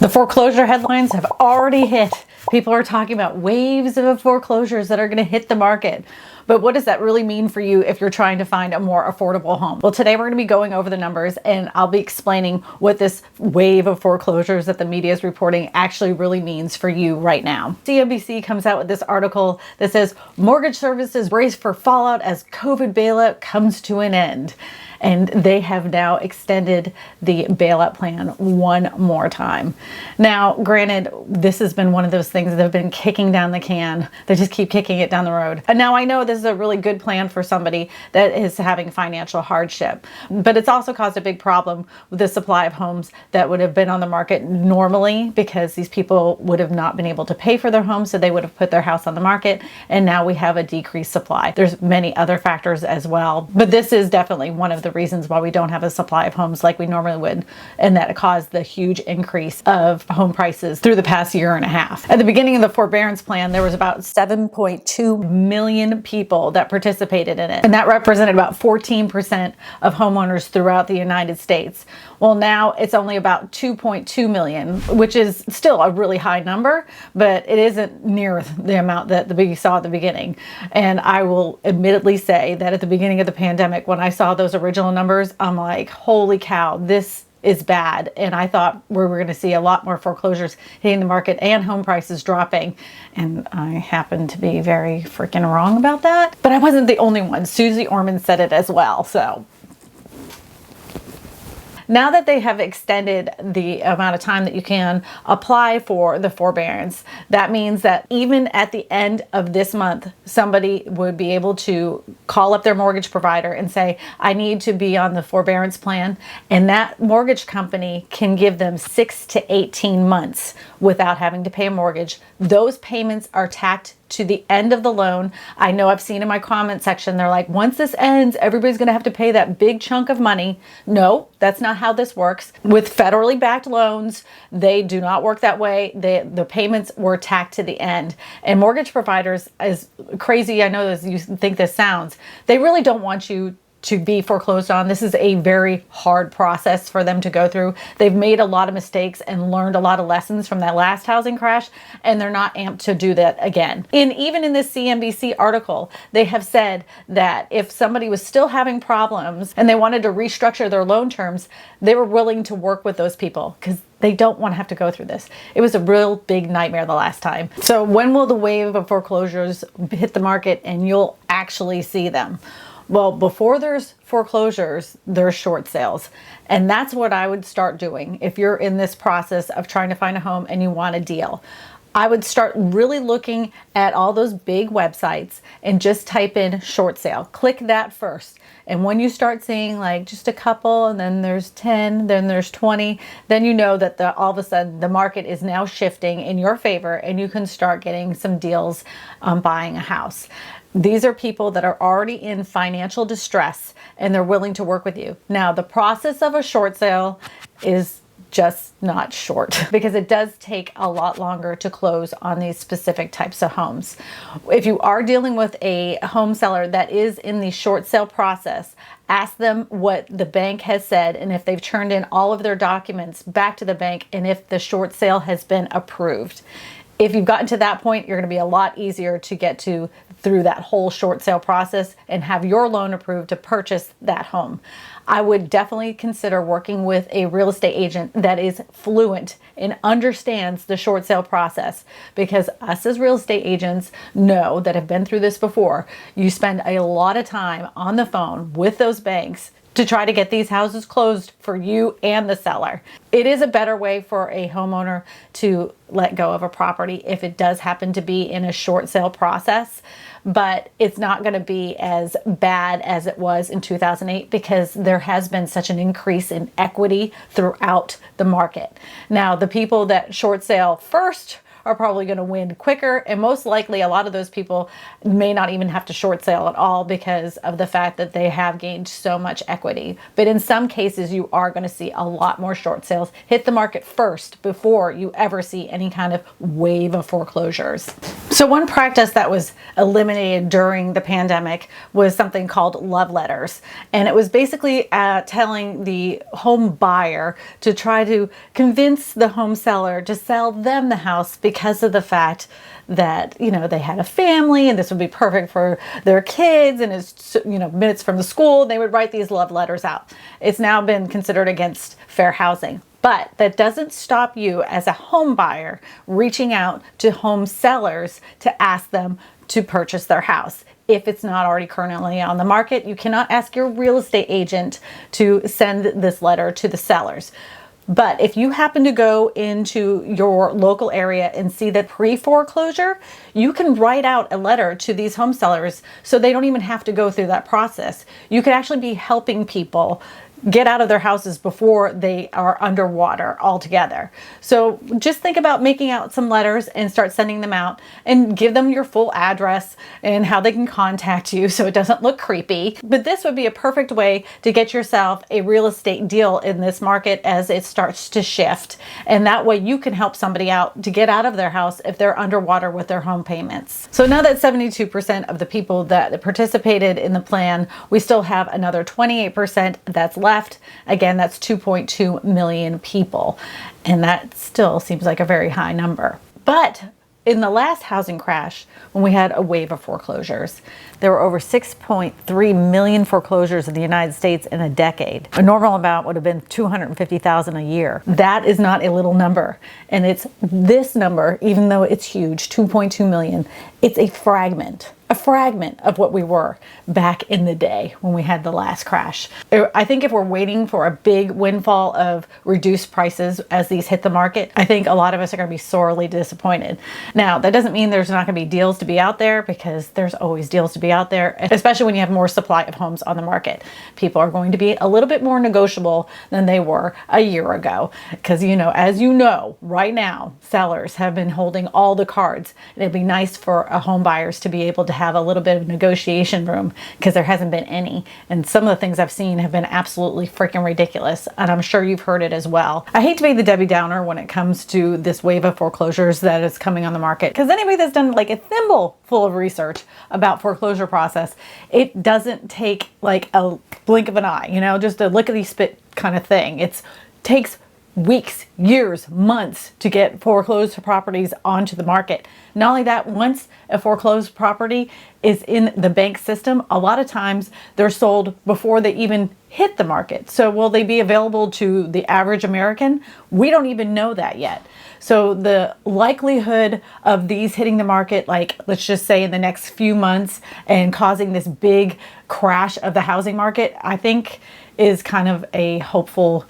The foreclosure headlines have already hit. People are talking about waves of foreclosures that are going to hit the market. But what does that really mean for you if you're trying to find a more affordable home? Well, today we're going to be going over the numbers and I'll be explaining what this wave of foreclosures that the media is reporting actually really means for you right now. CNBC comes out with this article that says mortgage services brace for fallout as COVID bailout comes to an end. And they have now extended the bailout plan one more time. Now, granted, this has been one of those things that have been kicking down the can. They just keep kicking it down the road. And now I know this is a really good plan for somebody that is having financial hardship, but it's also caused a big problem with the supply of homes that would have been on the market normally because these people would have not been able to pay for their home, so they would have put their house on the market, and now we have a decreased supply. There's many other factors as well, but this is definitely one of the reasons why we don't have a supply of homes like we normally would, and that caused the huge increase of home prices through the past year and a half. At the beginning of the forbearance plan, there was about 7.2 million people that participated in it, and that represented about 14% of homeowners throughout the United States. Well, now it's only about 2.2 million, which is still a really high number, but it isn't near the amount that we saw at the beginning. And I will admittedly say that at the beginning of the pandemic, when I saw those original numbers, I'm like, holy cow, this is bad. And I thought we were going to see a lot more foreclosures hitting the market and home prices dropping. And I happen to be very freaking wrong about that. But I wasn't the only one. Susie Orman said it as well. So now that they have extended the amount of time that you can apply for the forbearance, that means that even at the end of this month, somebody would be able to call up their mortgage provider and say, I need to be on the forbearance plan. And that mortgage company can give them 6 to 18 months without having to pay a mortgage. Those payments are tacked to the end of the loan. I know I've seen in my comment section, they're like, once this ends, everybody's going to have to pay that big chunk of money. No, that's not how this works. With federally backed loans, they do not work that way. The payments were tacked to the end. And mortgage providers, as crazy I know as you think this sounds, they really don't want you to be foreclosed on. This is a very hard process for them to go through. They've made a lot of mistakes and learned a lot of lessons from that last housing crash, and they're not amped to do that again. Even in this CNBC article, they have said that if somebody was still having problems and they wanted to restructure their loan terms, they were willing to work with those people because they don't want to have to go through this. It was a real big nightmare the last time. So when will the wave of foreclosures hit the market and you'll actually see them? Well, before there's foreclosures, there's short sales. And that's what I would start doing if you're in this process of trying to find a home and you want a deal. I would start really looking at all those big websites and just type in short sale. Click that first. And when you start seeing like just a couple, and then there's 10, then there's 20, then you know that all of a sudden the market is now shifting in your favor and you can start getting some deals on buying a house. These are people that are already in financial distress and they're willing to work with you. Now, the process of a short sale is just not short because it does take a lot longer to close on these specific types of homes. If you are dealing with a home seller that is in the short sale process, ask them what the bank has said and if they've turned in all of their documents back to the bank and if the short sale has been approved. If you've gotten to that point, you're going to be a lot easier to get through that whole short sale process and have your loan approved to purchase that home. I would definitely consider working with a real estate agent that is fluent and understands the short sale process, because us as real estate agents know that have been through this before. You spend a lot of time on the phone with those banks to try to get these houses closed for you and the seller. It is a better way for a homeowner to let go of a property if it does happen to be in a short sale process, but it's not going to be as bad as it was in 2008 because there has been such an increase in equity throughout the market. Now, the people that short sale first are probably going to win quicker, and most likely a lot of those people may not even have to short sale at all because of the fact that they have gained so much equity. But in some cases you are going to see a lot more short sales hit the market first before you ever see any kind of wave of foreclosures. So one practice that was eliminated during the pandemic was something called love letters. And it was basically telling the home buyer to try to convince the home seller to sell them the house because of the fact that, you know, they had a family and this would be perfect for their kids, and it's, you know, minutes from the school. They would write these love letters out. It's now been considered against fair housing. But that doesn't stop you as a home buyer reaching out to home sellers to ask them to purchase their house. If it's not already currently on the market, you cannot ask your real estate agent to send this letter to the sellers. But if you happen to go into your local area and see that pre-foreclosure, you can write out a letter to these home sellers so they don't even have to go through that process. You could actually be helping people get out of their houses before they are underwater altogether. So just think about making out some letters and start sending them out, and give them your full address and how they can contact you so it doesn't look creepy. But this would be a perfect way to get yourself a real estate deal in this market as it starts to shift. And that way you can help somebody out to get out of their house if they're underwater with their home payments. So now that 72% of the people that participated in the plan, we still have another 28% that's left. Again, that's 2.2 million people. And that still seems like a very high number. But in the last housing crash, when we had a wave of foreclosures, there were over 6.3 million foreclosures in the United States in a decade. A normal amount would have been 250,000 a year. That is not a little number. And it's this number, even though it's huge, 2.2 million, it's a fragment of what we were back in the day when we had the last crash. I think if we're waiting for a big windfall of reduced prices as these hit the market, I think a lot of us are going to be sorely disappointed. Now, that doesn't mean there's not going to be deals to be out there, because there's always deals to be out there, especially when you have more supply of homes on the market. People are going to be a little bit more negotiable than they were a year ago, because, you know, as you know, right now, sellers have been holding all the cards. And it'd be nice for home buyers to be able to have a little bit of negotiation room, because there hasn't been any. And some of the things I've seen have been absolutely freaking ridiculous. And I'm sure you've heard it as well. I hate to be the Debbie Downer when it comes to this wave of foreclosures that is coming on the market, because anybody that's done like a thimble full of research about foreclosure process, it doesn't take like a blink of an eye, you know, just a lickety spit kind of thing. It takes weeks, years, months to get foreclosed properties onto the market. Not only that, once a foreclosed property is in the bank system, a lot of times they're sold before they even hit the market. So will they be available to the average American? We don't even know that yet. So the likelihood of these hitting the market, like let's just say in the next few months, and causing this big crash of the housing market, I think is kind of a hopeful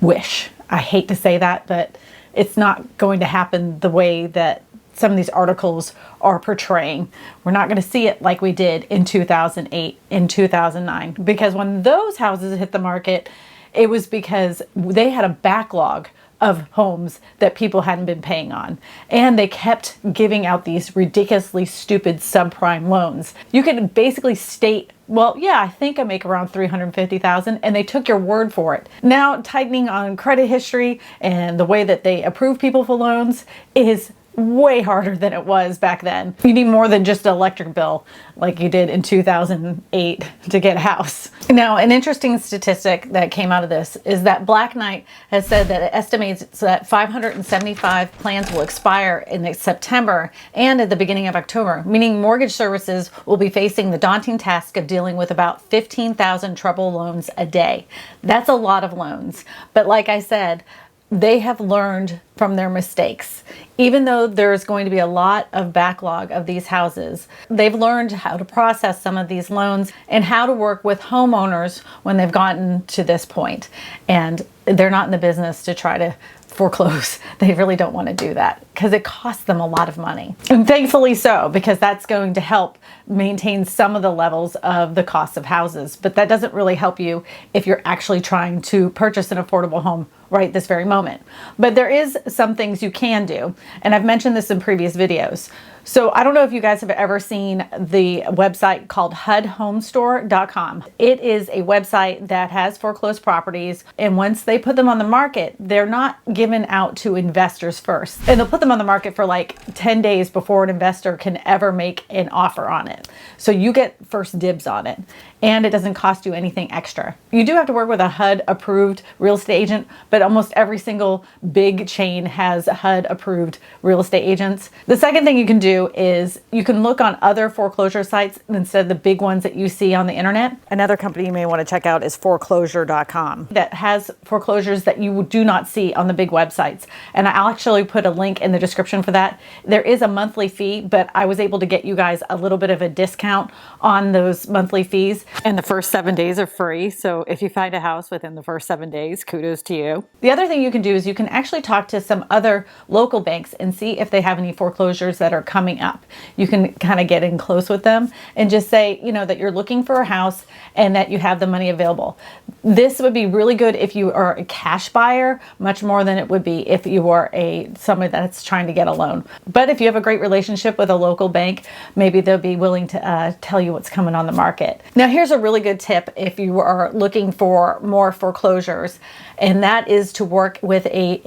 wish. I hate to say that, but it's not going to happen the way that some of these articles are portraying. We're not going to see it like we did in 2008, in 2009, because when those houses hit the market, it was because they had a backlog of homes that people hadn't been paying on. And they kept giving out these ridiculously stupid subprime loans. You could basically state, well, yeah, I think I make around $350,000, and they took your word for it. Now, tightening on credit history and the way that they approve people for loans is way harder than it was back then. You need more than just an electric bill like you did in 2008 to get a house. Now, an interesting statistic that came out of this is that Black Knight has said that it estimates that 575 plans will expire in September and at the beginning of October, meaning mortgage services will be facing the daunting task of dealing with about 15,000 trouble loans a day. That's a lot of loans. But like I said, they have learned from their mistakes. Even though there's going to be a lot of backlog of these houses, they've learned how to process some of these loans and how to work with homeowners when they've gotten to this point. And they're not in the business to try to foreclose. They really don't want to do that because it costs them a lot of money. And thankfully so, because that's going to help maintain some of the levels of the cost of houses. But that doesn't really help you if you're actually trying to purchase an affordable home right this very moment. But there is some things you can do. And I've mentioned this in previous videos. So I don't know if you guys have ever seen the website called HUDHomestore.com. It is a website that has foreclosed properties, and once they put them on the market, they're not given out to investors first. And they'll put them on the market for like 10 days before an investor can ever make an offer on it. So you get first dibs on it, and it doesn't cost you anything extra. You do have to work with a HUD approved real estate agent, but almost every single big chain has HUD approved real estate agents. The second thing you can do is you can look on other foreclosure sites instead of the big ones that you see on the internet. Another company you may want to check out is foreclosure.com that has foreclosures that you do not see on the big websites. And I'll actually put a link in the description for that. There is a monthly fee, but I was able to get you guys a little bit of a discount on those monthly fees. And the first 7 days are free. So if you find a house within the first 7 days, kudos to you. The other thing you can do is you can actually talk to some other local banks and see if they have any foreclosures that are coming up. You can kind of get in close with them and just say, you know, that you're looking for a house and that you have the money available. This would be really good if you are a cash buyer, much more than it would be if you are somebody that's trying to get a loan. But if you have a great relationship with a local bank, maybe they'll be willing to tell you what's coming on the market. Now, here's a really good tip if you are looking for more foreclosures, and that is to work with an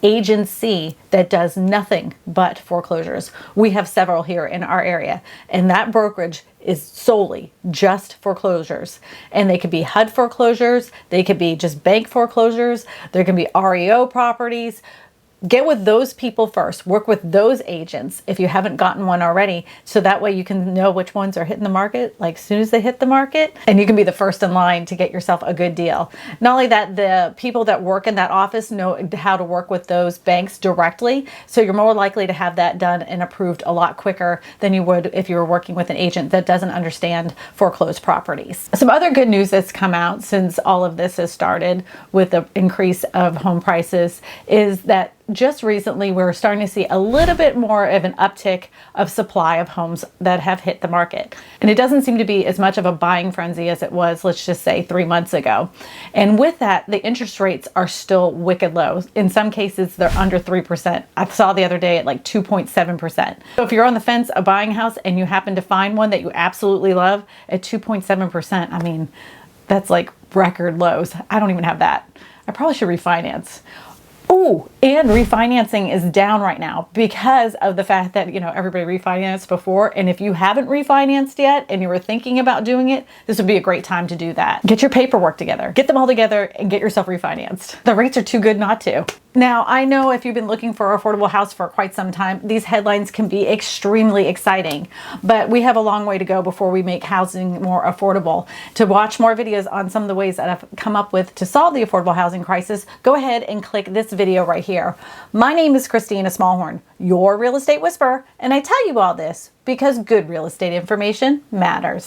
agency that does nothing but foreclosures. We have several here in our area, and that brokerage is solely just foreclosures. And they could be HUD foreclosures, they could be just bank foreclosures, there can be REO properties. Get with those people first. Work with those agents if you haven't gotten one already, so that way you can know which ones are hitting the market like as soon as they hit the market, and you can be the first in line to get yourself a good deal. Not only that, the people that work in that office know how to work with those banks directly, so you're more likely to have that done and approved a lot quicker than you would if you were working with an agent that doesn't understand foreclosed properties. Some other good news that's come out since all of this has started with the increase of home prices is that just recently we're starting to see a little bit more of an uptick of supply of homes that have hit the market. And it doesn't seem to be as much of a buying frenzy as it was, let's just say, 3 months ago. And with that, the interest rates are still wicked low. In some cases, they're under 3%. I saw the other day at like 2.7%. So if you're on the fence of buying a house and you happen to find one that you absolutely love at 2.7%, I mean, that's like record lows. I don't even have that. I probably should refinance. Oh, and refinancing is down right now because of the fact that, you know, everybody refinanced before. And if you haven't refinanced yet and you were thinking about doing it, this would be a great time to do that. Get your paperwork together, get them all together and get yourself refinanced. The rates are too good not to. Now, I know if you've been looking for an affordable house for quite some time, these headlines can be extremely exciting, but we have a long way to go before we make housing more affordable. To watch more videos on some of the ways that I've come up with to solve the affordable housing crisis, go ahead and click this video right here. My name is Christina Smallhorn, your real estate whisperer, and I tell you all this because good real estate information matters.